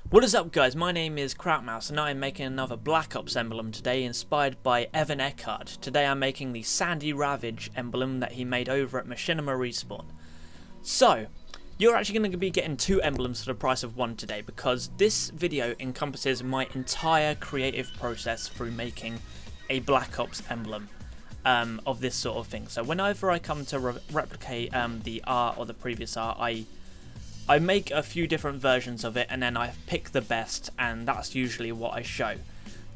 What is up, guys? My name is Krautmouse and I am making another Black Ops emblem today, inspired by EvanEckard. Today I'm making the Sandy Ravage emblem that he made over at Machinima Respawn. So, you're actually going to be getting two emblems for the price of one today, because this video encompasses my entire creative process through making a Black Ops emblem of this sort of thing. So whenever I come to replicate the art or the previous art, I make a few different versions of it and then I pick the best, and that's usually what I show.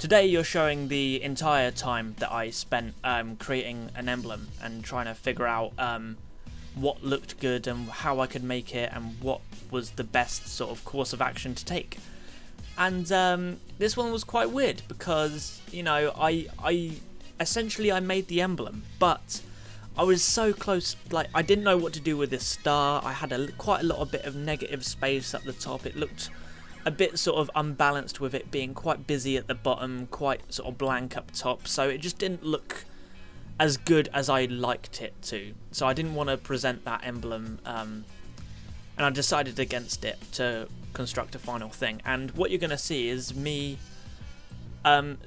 Today you're showing the entire time that I spent creating an emblem and trying to figure out what looked good and how I could make it and what was the best sort of course of action to take. And this one was quite weird because, you know, I essentially made the emblem, but I was so close, like I didn't know what to do with this star. I had quite a lot of bit of negative space at the top. It looked a bit sort of unbalanced with it being quite busy at the bottom, quite sort of blank up top, so it just didn't look as good as I liked it to. So I didn't want to present that emblem, and I decided against it to construct a final thing. And what you're going to see is me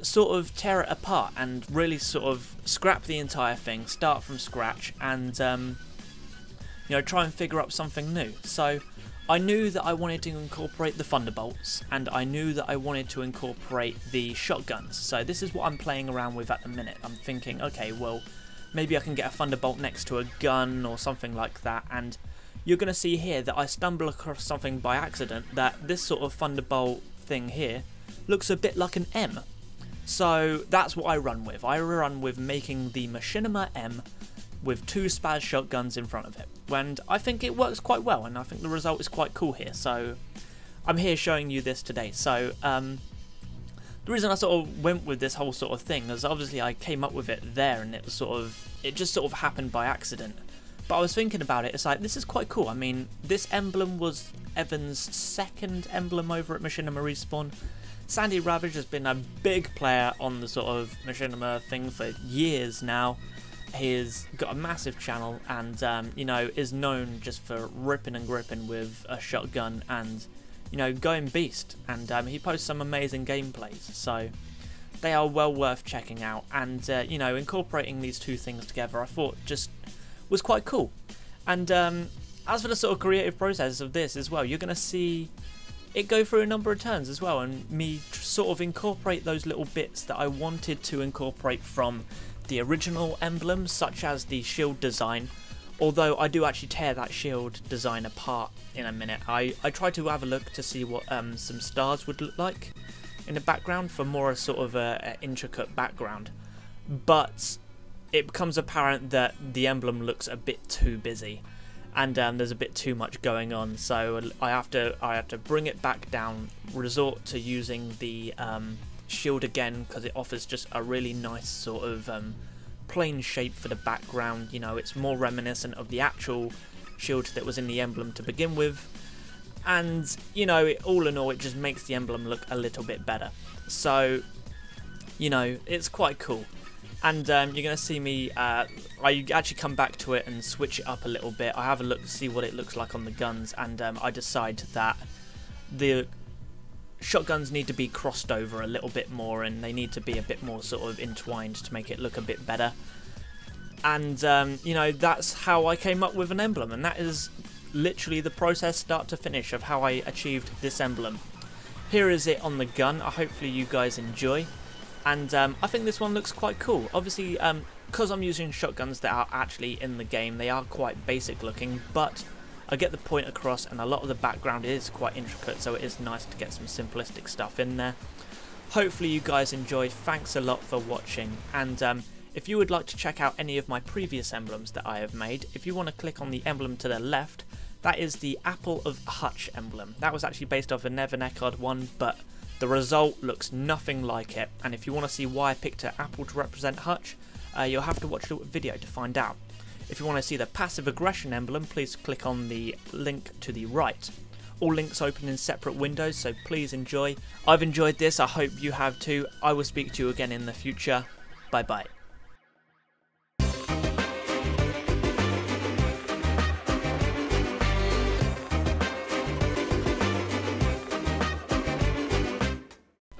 sort of tear it apart and really sort of scrap the entire thing, start from scratch, and you know, try and figure up something new. So I knew that I wanted to incorporate the thunderbolts, and I knew that I wanted to incorporate the shotguns. So this is what I'm playing around with at the minute. I'm thinking, okay, well, maybe I can get a thunderbolt next to a gun or something like that, and you're going to see here that I stumble across something by accident, that this sort of thunderbolt thing here looks a bit like an M. So that's what I run with. I run with making the Machinima M with two spaz shotguns in front of it. And I think it works quite well, and I think the result is quite cool here. So I'm here showing you this today. So the reason I sort of went with this whole sort of thing is obviously I came up with it there, and it was it just sort of happened by accident. But I was thinking about it, it's like, this is quite cool. I mean, this emblem was Evan's second emblem over at Machinima Respawn. Sandy Ravage has been a big player on the sort of Machinima thing for years now. He's got a massive channel and, you know, is known just for ripping and gripping with a shotgun and, you know, going beast. And he posts some amazing gameplays, so they are well worth checking out. And, you know, incorporating these two things together, I thought just was quite cool. And as for the sort of creative process of this as well, you're going to see it go through a number of turns as well, and me sort of incorporate those little bits that I wanted to incorporate from the original emblem, such as the shield design. Although I do actually tear that shield design apart in a minute. I tried to have a look to see what some stars would look like in the background for more sort of a intricate background, but it becomes apparent that the emblem looks a bit too busy, and there's a bit too much going on. So I have to bring it back down, resort to using the shield again, because it offers just a really nice sort of plain shape for the background. You know, it's more reminiscent of the actual shield that was in the emblem to begin with, and you know, all in all, it just makes the emblem look a little bit better. So, you know, it's quite cool. And you're going to see me, I actually come back to it and switch it up a little bit. I have a look to see what it looks like on the guns, and I decide that the shotguns need to be crossed over a little bit more, and they need to be a bit more sort of entwined to make it look a bit better. And, you know, that's how I came up with an emblem, and that is literally the process start to finish of how I achieved this emblem. Here is it on the gun. Hopefully you guys enjoy. And I think this one looks quite cool. Obviously, because I'm using shotguns that are actually in the game, they are quite basic looking, but I get the point across, and a lot of the background is quite intricate, so it is nice to get some simplistic stuff in there. Hopefully you guys enjoyed. Thanks a lot for watching, and if you would like to check out any of my previous emblems that I have made, if you want to click on the emblem to the left, that is the Apple of Hutch emblem. That was actually based off an EvanEckard one, but the result looks nothing like it, and if you want to see why I picked an apple to represent Hutch, you'll have to watch the video to find out. If you want to see the passive aggression emblem, please click on the link to the right. All links open in separate windows, so please enjoy. I've enjoyed this, I hope you have too. I will speak to you again in the future. Bye bye.